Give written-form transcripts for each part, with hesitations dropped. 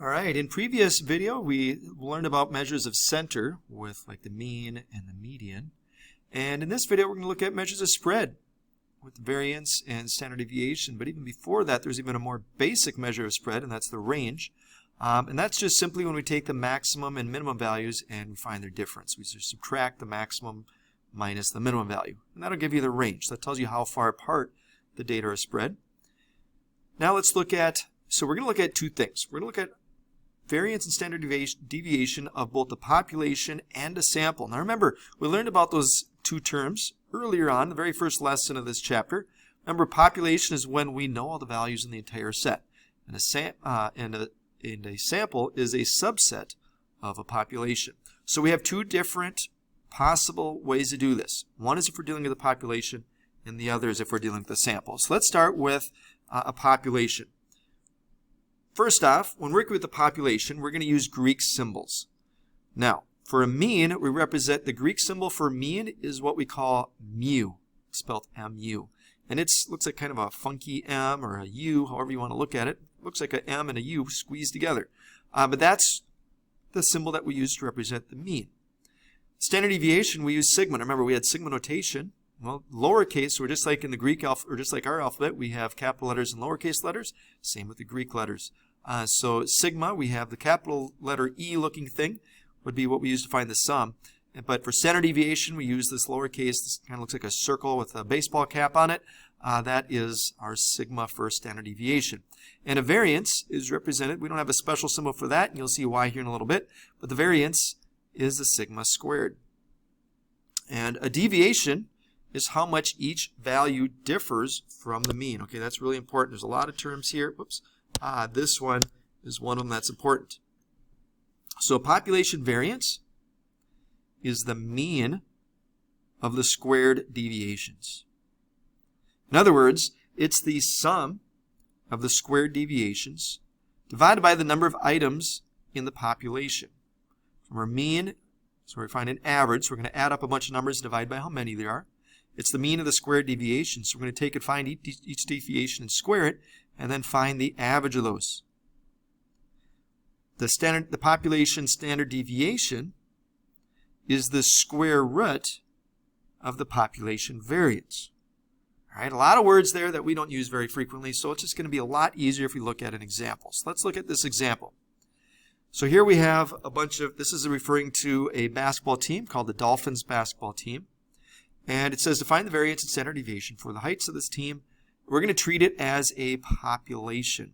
All right, in previous video we learned about measures of center with like the mean and the median. And in this video we're going to look at measures of spread with variance and standard deviation. But even before that there's even a more basic measure of spread, and that's the range. And that's just simply when we take the maximum and minimum values and we find their difference. We just subtract the maximum minus the minimum value. And that'll give you the range. That tells you how far apart the data are spread. Now let's look at, so we're going to look at two things. We're going to look at variance and standard deviation of both the population and a sample. Now remember, we learned about those two terms earlier on, the very first lesson of this chapter. Remember, population is when we know all the values in the entire set. And a sample is a subset of a population. So we have two different possible ways to do this. One is if we're dealing with a population, and the other is if we're dealing with a sample. So let's start with a population. First off, when working with the population, we're going to use Greek symbols. Now, for a mean, we represent the Greek symbol for mean is what we call mu, spelled M-U. And it looks like kind of a funky M or a U, however you want to look at it. It looks like an M and a U squeezed together. But that's the symbol that we use to represent the mean. Standard deviation, we use sigma. Remember, we had sigma notation. Well, lowercase, so we're just like in the Greek alphabet, or just like our alphabet, we have capital letters and lowercase letters. Same with the Greek letters. So sigma, we have the capital letter E looking thing, would be what we use to find the sum. But for standard deviation, we use this lowercase. This kind of looks like a circle with a baseball cap on it. That is our sigma for standard deviation. And a variance is represented, we don't have a special symbol for that, and you'll see why here in a little bit, but the variance is the sigma squared. And a deviation is how much each value differs from the mean. Okay, that's really important. There's a lot of terms here. Whoops. This one is one of them that's important. So population variance is the mean of the squared deviations. In other words, it's the sum of the squared deviations divided by the number of items in the population. From our mean, so we find an average, so we're going to add up a bunch of numbers and divide by how many there are. It's the mean of the squared deviation, so we're going to take and find each deviation and square it, and then find the average of those. The population standard deviation is the square root of the population variance. All right, a lot of words there that we don't use very frequently, so it's just going to be a lot easier if we look at an example. So let's look at this example. So here we have a bunch of, this is referring to a basketball team called the Dolphins basketball team. And it says to find the variance and standard deviation for the heights of this team. We're going to treat it as a population.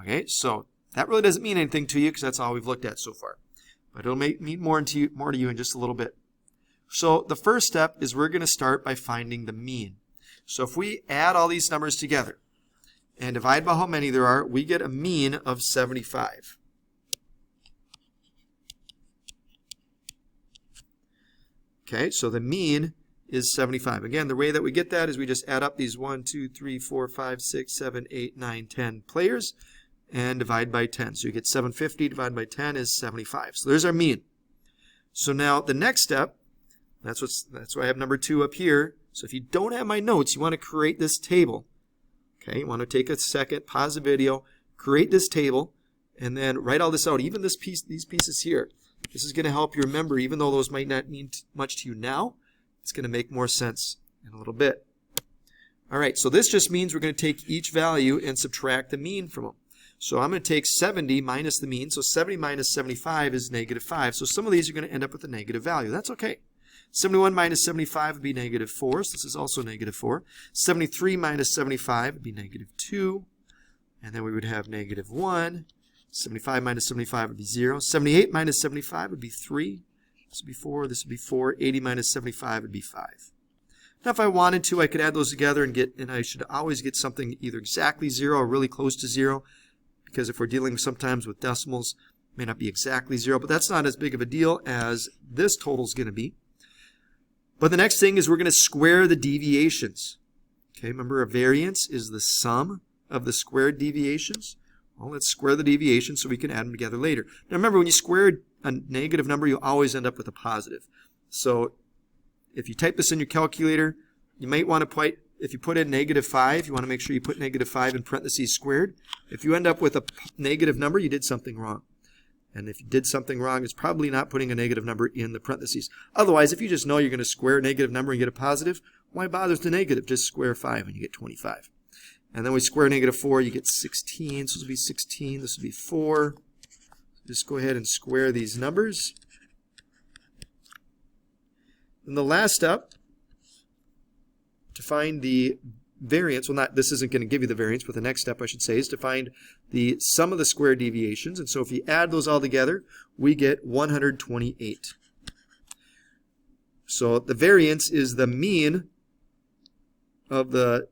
Okay, so that really doesn't mean anything to you because that's all we've looked at so far. But it'll mean more to you in just a little bit. So the first step is we're going to start by finding the mean. So if we add all these numbers together and divide by how many there are, we get a mean of 75. Okay, so the mean is 75. Again, the way that we get that is we just add up these 1, 2, 3, 4, 5, 6, 7, 8, 9, 10 players and divide by 10. So you get 750 divided by 10 is 75. So there's our mean. So now the next step, that's why I have number 2 up here. So if you don't have my notes, you want to create this table. Okay, you want to take a second, pause the video, create this table, and then write all this out. Even these pieces here. This is going to help you remember, even though those might not mean much to you now, it's going to make more sense in a little bit. All right, so this just means we're going to take each value and subtract the mean from them. So I'm going to take 70 minus the mean. So 70 minus 75 is negative 5. So some of these are going to end up with a negative value. That's okay. 71 minus 75 would be negative 4. So this is also negative 4. 73 minus 75 would be negative 2. And then we would have negative 1. 75 minus 75 would be 0. 78 minus 75 would be 3. This would be 4. This would be 4. 80 minus 75 would be 5. Now if I wanted to, I could add those together and I should always get something either exactly 0 or really close to 0. Because if we're dealing sometimes with decimals, it may not be exactly 0. But that's not as big of a deal as this total is going to be. But the next thing is we're going to square the deviations. Okay, remember a variance is the sum of the squared deviations. Well, let's square the deviations so we can add them together later. Now remember, when you square a negative number, you always end up with a positive. So if you type this in your calculator, you might want to if you put in -5, you want to make sure you put -5 in parentheses squared. If you end up with a negative number, you did something wrong. And if you did something wrong, it's probably not putting a negative number in the parentheses. Otherwise, if you just know you're going to square a negative number and get a positive, why bother with the negative? Just square 5 and you get 25. And then we square -4, you get 16. So this will be 16, this will be 4. Just go ahead and square these numbers. And the last step, to find the variance, well, this isn't going to give you the variance, but the next step I should say is to find the sum of the square deviations. And so if you add those all together, we get 128. So the variance is the mean of the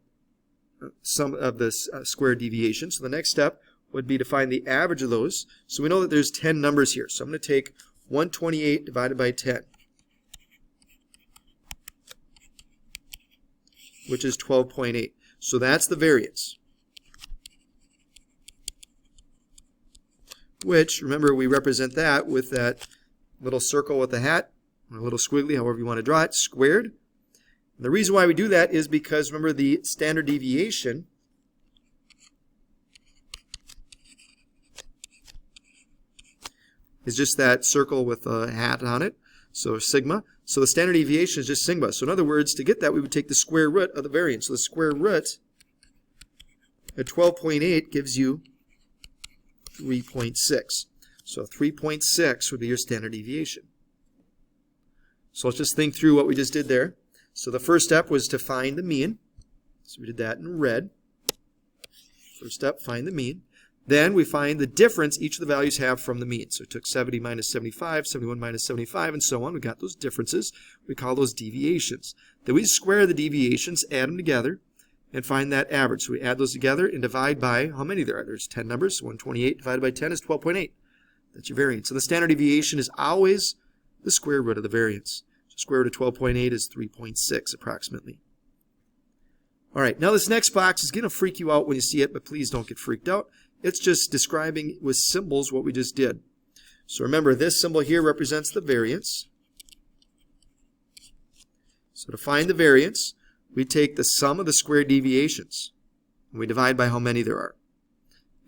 sum of the square deviation. So the next step would be to find the average of those. So we know that there's 10 numbers here. So I'm going to take 128 divided by 10, which is 12.8. So that's the variance. Which, remember, we represent that with that little circle with the hat, or a little squiggly, however you want to draw it, squared. And the reason why we do that is because, remember, the standard deviation is just that circle with a hat on it, so sigma. So the standard deviation is just sigma. So in other words, to get that, we would take the square root of the variance. So the square root at 12.8 gives you 3.6. So 3.6 would be your standard deviation. So let's just think through what we just did there. So the first step was to find the mean. So we did that in red. First step, find the mean. Then we find the difference each of the values have from the mean. So we took 70 minus 75, 71 minus 75, and so on. We got those differences. We call those deviations. Then we square the deviations, add them together, and find that average. So we add those together and divide by how many there are. There's 10 numbers. So 128 divided by 10 is 12.8. That's your variance. So the standard deviation is always the square root of the variance. So square root of 12.8 is 3.6 approximately. All right, now this next box is going to freak you out when you see it, but please don't get freaked out. It's just describing with symbols what we just did. So remember, this symbol here represents the variance. So to find the variance, we take the sum of the square deviations, and we divide by how many there are.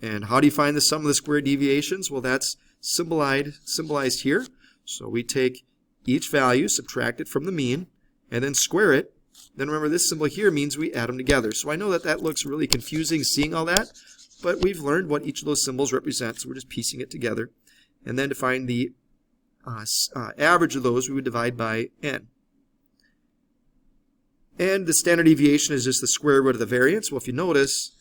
And how do you find the sum of the square deviations? Well, that's symbolized here. So we take each value, subtract it from the mean, and then square it. Then remember, this symbol here means we add them together. So I know that that looks really confusing seeing all that, but we've learned what each of those symbols represent, so we're just piecing it together. And then to find the average of those, we would divide by n. And the standard deviation is just the square root of the variance. Well, if you notice,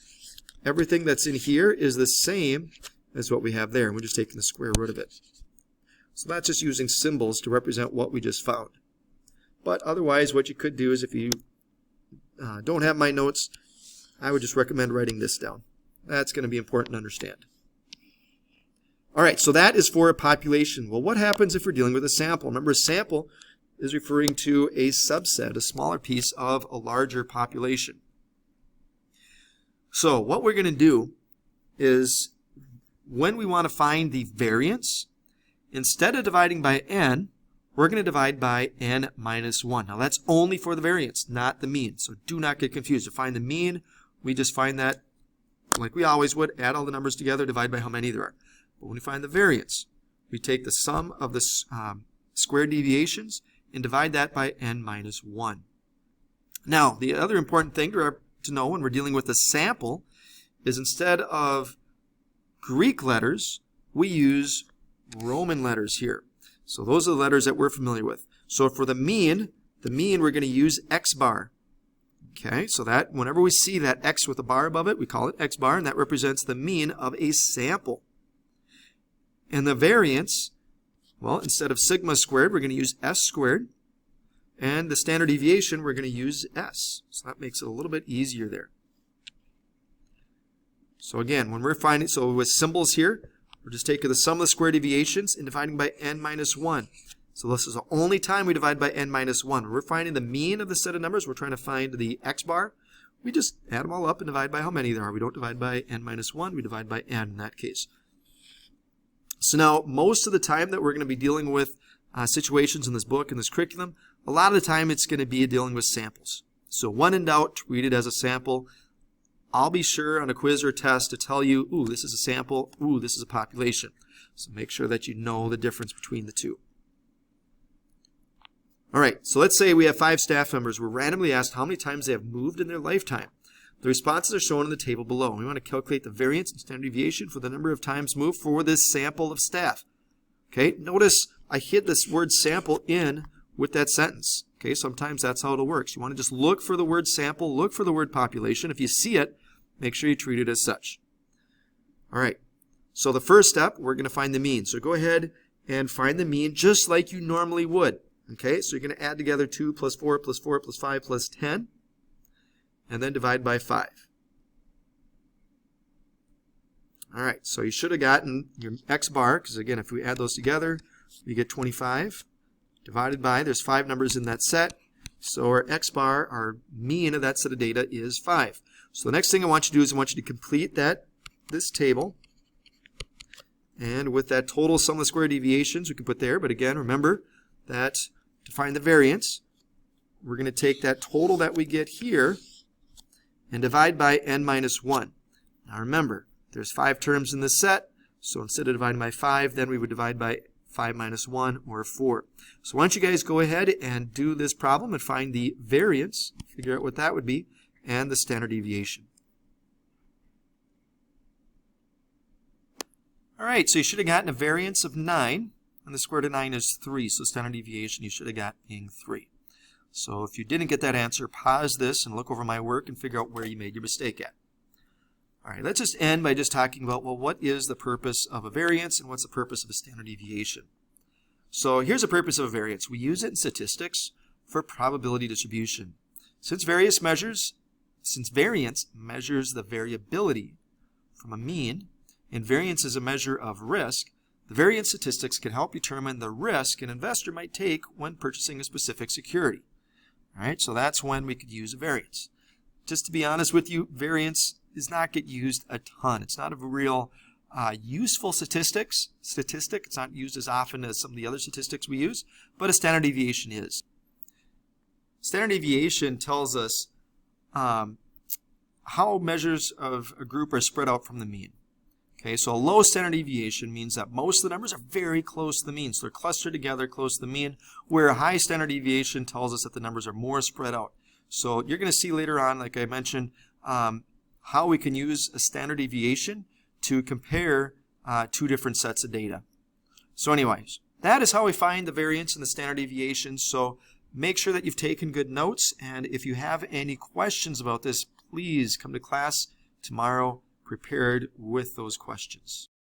everything that's in here is the same as what we have there, and we're just taking the square root of it. So that's just using symbols to represent what we just found. But otherwise, what you could do is, if you don't have my notes, I would just recommend writing this down. That's going to be important to understand. All right, so that is for a population. Well, what happens if we're dealing with a sample? Remember, a sample is referring to a subset, a smaller piece of a larger population. So what we're going to do is, when we want to find the variance, instead of dividing by n, we're going to divide by n minus 1. Now that's only for the variance, not the mean. So do not get confused. To find the mean, we just find that like we always would, add all the numbers together, divide by how many there are. But when we find the variance, we take the sum of the square deviations and divide that by n minus 1. Now, the other important thing to know when we're dealing with a sample is, instead of Greek letters, we use Roman letters here. So those are the letters that we're familiar with. So for the mean we're going to use x bar. Okay, so that whenever we see that x with a bar above it, we call it x bar, and that represents the mean of a sample. And the variance, well, instead of sigma squared, we're going to use s squared. And the standard deviation, we're going to use s. So that makes it a little bit easier there. So again, when we're finding, so with symbols here, we're just taking the sum of the square deviations and dividing by n minus 1. So this is the only time we divide by n minus 1. When we're finding the mean of the set of numbers, we're trying to find the x bar. We just add them all up and divide by how many there are. We don't divide by n minus 1, we divide by n in that case. So now, most of the time that we're going to be dealing with situations in this book, in this curriculum, a lot of the time it's going to be dealing with samples. So when in doubt, treat it as a sample. I'll be sure on a quiz or test to tell you, ooh, this is a sample, ooh, this is a population. So make sure that you know the difference between the two. All right, so let's say we have 5 staff members. We're randomly asked how many times they have moved in their lifetime. The responses are shown in the table below. We want to calculate the variance and standard deviation for the number of times moved for this sample of staff. Okay, notice I hid this word sample in with that sentence. Okay, sometimes that's how it works. You want to just look for the word sample, look for the word population. If you see it, make sure you treat it as such. All right, so the first step, we're going to find the mean. So go ahead and find the mean just like you normally would. Okay, so you're going to add together 2 plus 4 plus 4 plus 5 plus 10, and then divide by 5. All right, so you should have gotten your x bar, because again, if we add those together, we get 25. Divided by, there's 5 numbers in that set, so our x bar, our mean of that set of data, is 5. So the next thing I want you to do is I want you to complete this table, and with that total sum of the square deviations we can put there, but again, remember that to find the variance, we're going to take that total that we get here and divide by n minus 1. Now remember, there's 5 terms in this set, so instead of dividing by 5, then we would divide by 5 minus 1, or 4. So why don't you guys go ahead and do this problem and find the variance, figure out what that would be, and the standard deviation. All right, so you should have gotten a variance of 9, and the square root of 9 is 3, so standard deviation you should have got being 3. So if you didn't get that answer, pause this and look over my work and figure out where you made your mistake at. All right, let's just end by just talking about, well, what is the purpose of a variance and what's the purpose of a standard deviation? So here's the purpose of a variance. We use it in statistics for probability distribution. Since variance measures the variability from a mean, and variance is a measure of risk, the variance statistics can help determine the risk an investor might take when purchasing a specific security. All right, so that's when we could use a variance. Just to be honest with you, variance does not get used a ton. It's not a real useful statistic. It's not used as often as some of the other statistics we use, but a standard deviation is. Standard deviation tells us how measures of a group are spread out from the mean. Okay, so a low standard deviation means that most of the numbers are very close to the mean, so they're clustered together close to the mean, where a high standard deviation tells us that the numbers are more spread out. So you're going to see later on, like I mentioned, how we can use a standard deviation to compare 2 different sets of data. So anyways, that is how we find the variance and the standard deviation. So make sure that you've taken good notes, and if you have any questions about this, please come to class tomorrow prepared with those questions.